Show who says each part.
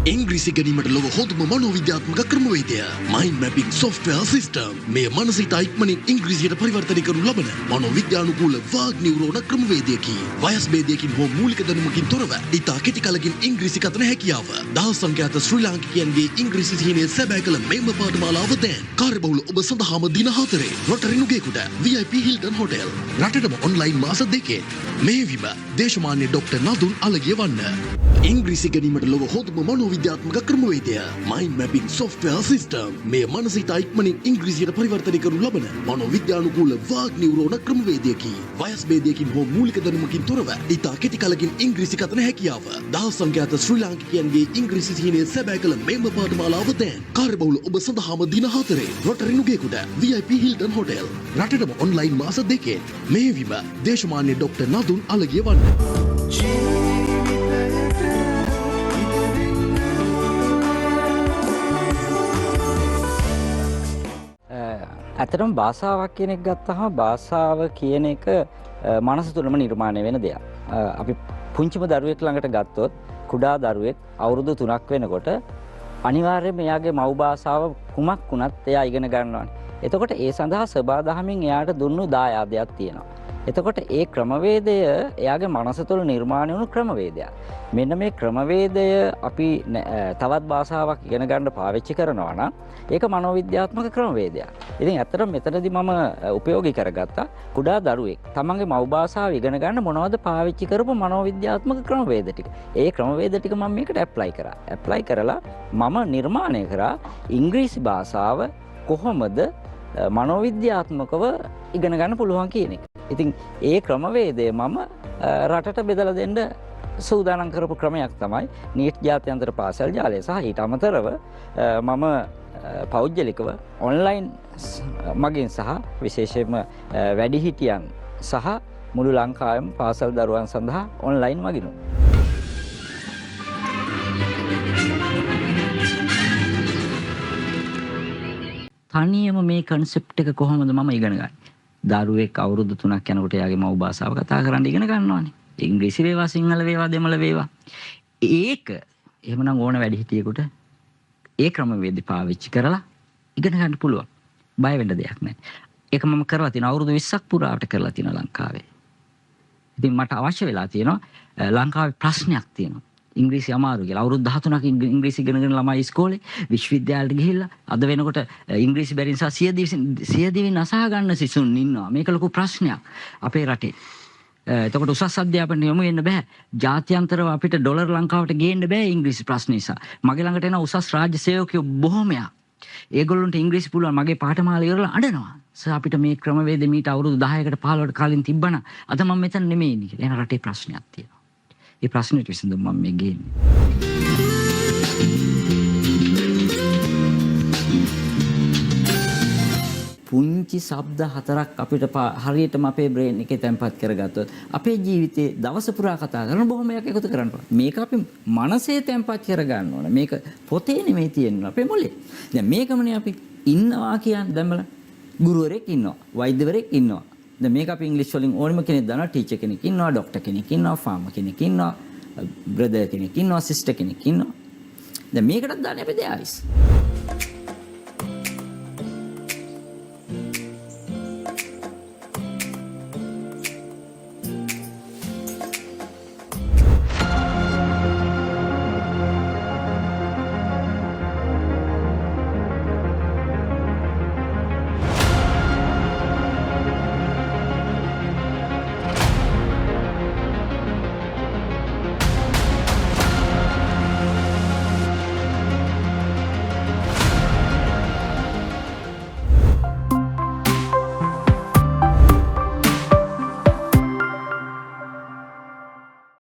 Speaker 1: ඉංග්‍රීසි ගැනීමට ලොව හොඳම මනෝවිද්‍යාත්මක ක්‍රමවේදය මයින්ඩ් මැපින් සොෆ්ට්වෙයාර් සිස්ටම්. මේ මනසිත ඉක්මනින් ඉංග්‍රීසියට පරිවර්තනය කරනු ලබන මනෝවිද්‍යානුකූල වාග් නියුරෝන ක්‍රමවේදයකි. වයස් භේදයකින් හෝ මූලික දැනුමකින් තොරව ඉතා කෙටි කලකින් ඉංග්‍රීසි කතන හැකියාව. දහස් සංඛ්‍යාත ශ්‍රී ලාංකිකයන්ගේ ඉංග්‍රීසි සිහිනය සැබෑ කළ මෙම පාඨමාලාව දැන් කාර්යබහුල ඔබ සඳහාම දින 4 රොටරි නුගේකුට VIP හිල්ටන් හොටෙල්. රටටම ඔන්ලයින් මාස 2 මෙහෙවිම දේශමාන්‍ය ඩොක්ටර් නදුන් අලගිය වන්න. ඉංග්‍රීසි ගැනීමට ලොව හොඳම මනෝවිද්‍යාත්මක ක්‍රමවේදය මයින්ඩ් මැපින් සොෆ්ට්වෙයාර් සිස්ටම්. මේ මනසිත ඉක්මනින් ඉංග්‍රීසියට පරිවර්තනය කරනු ලබන මනෝවිද්‍යානුකූල වාග් නියුරෝන ක්‍රමවේදයකි. වයස් භේදයකින් හෝ මූලික දැනුමකින් තොරව ඉතා කෙටි කලකින් ඉංග්‍රීසි කතන හැකියාව. දහස් සංඛ්‍යාත ශ්‍රී ලාංකිකයන්ගේ ඉංග්‍රීසි සිහිනය සැබෑ කළ මෙම පාඨමාලාව දැන් කාර්යබහුල ඔබ සඳහාම දින 4 රොටරි නුගේකුට VIP හිල්ටන් හොටෙල්. රටටම ඔන්ලයින් මාස 2 මෙහෙවිම දේශමාන්‍ය ඩොක්ටර් නදුන් අලගිය වන්න.
Speaker 2: ඇත්තටම භාෂාවක් කියන එක ගත්තහම භාෂාව කියන එක මනස තුළම නිර්මාණය වෙන දෙයක්. අපි පුංචිම දරුවෙක් ළඟට ගත්තොත් කුඩා දරුවෙක් අවුරුදු 3ක් වෙනකොට අනිවාර්යයෙන්ම එයාගේ මව් භාෂාව කුමක් වුණත් එයා ඉගෙන ගන්නවානේ. එතකොට ඒ සඳහා සබාදහමින් එයාට දුන්නු දායාදයක් තියෙනවා. එතකොට ඒ ක්‍රමවේදය එයාගේ මනස තුළ නිර්මාණය වුණු ක්‍රමවේදයක්. මෙන්න මේ ක්‍රමවේදය අපි තවත් භාෂාවක් ඉගෙන ගන්න පාවිච්චි කරනවා නම් ඒක මනෝවිද්‍යාත්මක ක්‍රමවේදයක්. ඉතින් ඇත්තටම මෙතනදී මම උපයෝගී කරගත්තා කුඩා දරුවෙක් තමන්ගේ මව් භාෂාව ඉගෙන ගන්න මොනවද පාවිච්චි කරපු මනෝවිද්‍යාත්මක ක්‍රමවේද ටික. ඒ ක්‍රමවේද ටික මම මේකට ඇප්ලයි කරා. ඇප්ලයි කරලා මම නිර්මාණය කරා ඉංග්‍රීසි භාෂාව කොහොමද මනෝවිද්‍යාත්මකව ඉගෙන ගන්න පුළුවන් කියන එක. ඉතින් ඒ ක්‍රමවේදය මම රටට බෙදලා දෙන්න සූදානම් කරපු ක්‍රමයක් තමයි නීට් ජාත්‍යන්තර පාසල් ජාලය සහ ඊට අමතරව මම පෞද්ගලිකව ඔන්ලයින් මගින් සහ විශේෂයෙන්ම වැඩිහිටියන් සහ මුළු ලංකාවෙම පාසල් දරුවන් සඳහා ඔන්ලයින් මගින් තනියම මේ කන්සෙප්ට් එක කොහොමද මම ඉගෙන ගන්නේ? දරුවෙක් අවුරුදු 3ක් යනකොට එයාගේ මව් භාෂාව කතා කරන්න ඉගෙන ගන්නවානේ. ඉංග්‍රීසි වේවා සිංහල වේවා දෙමළ වේවා. ඒක එහෙමනම් ඕන වැඩිහිටියෙකුට ඒ ක්‍රමවේද පාවිච්චි කරලා ඉගෙන ගන්න පුළුවන්. බය වෙන්න දෙයක් නැහැ. ඒක මම කරලා තියෙනවා අවුරුදු 20ක් පුරාවට කරලා තියෙනවා ලංකාවේ. ඉතින් මට අවශ්‍ය වෙලා තියෙනවා ලංකාවේ ප්‍රශ්නයක් තියෙනවා. ඉංග්‍රීසි අමාරු කියලා. අවුරුදු 13ක් ඉංග්‍රීසි ඉගෙනගෙන ළමයි ඉස්කෝලේ විශ්වවිද්‍යාලයට ගිහිල්ලා අද වෙනකොට ඉංග්‍රීසි බැරි නිසා සියදිවි නසා ගන්න සිසුන් ඉන්නවා. මේක ලොකු ප්‍රශ්නයක් අපේ රටේ. එතකොට උසස් අධ්‍යාපනය යොමු වෙන්න බෑ. ජාත්‍යන්තරව අපිට ඩොලර් ලංකාවට ගේන්න බෑ ඉංග්‍රීසි ප්‍රශ්න නිසා. මගේ ළඟට එන උසස් රාජ්‍ය සේවකයෝ බොහොමයක්. ඒගොල්ලන්ට ඉංග්‍රීසි පුළුවන් මගේ පාඨමාලා ඉවරලා අඬනවා. සර් අපිට මේ ක්‍රමවේද මීට අවුරුදු 10කට 15කට කලින් තිබ්බනම් අද මම මෙතන නෙමෙයි ඉන්නේ කියලා. එන රටේ ප්‍රශ්නයක් තියෙනවා. ඒ ප්‍රශ්නෙට විසඳුම මම මේ ගේන්නේ. පුංචි ශබ්ද 4ක් අපිට හරියටම අපේ බ්‍රේන් එකේ තැම්පත් කරගත්තොත් අපේ ජීවිතේ දවස පුරා කතා කරන බොහොමයක් එකතු කරන්න පුළුවන්. මේක අපි මනසේ තැම්පත් කරගන්න ඕන. මේක පොතේ නෙමෙයි තියෙන්නේ අපේ මොලේ. දැන් මේකමනේ අපි ඉන්නවා කියන්නේ දැන් බලන්න. ගුරුවරයෙක් ඉන්නවා, වෛද්‍යවරයෙක් ඉන්නවා. දැන් මේක අපි ඉංග්‍රීසි වලින් ඕනම කෙනෙක් දන්නවා. ටීචර් කෙනෙක් ඉන්නවා, ડોක්ටර් කෙනෙක් ඉන්නවා, ෆාමර් කෙනෙක් ඉන්නවා, බ්‍රදර් කෙනෙක් ඉන්නවා, සිස්ටර් කෙනෙක් ඉන්නවා. දැන් මේකටත් දාන්නේ අපි දෙආයිස්.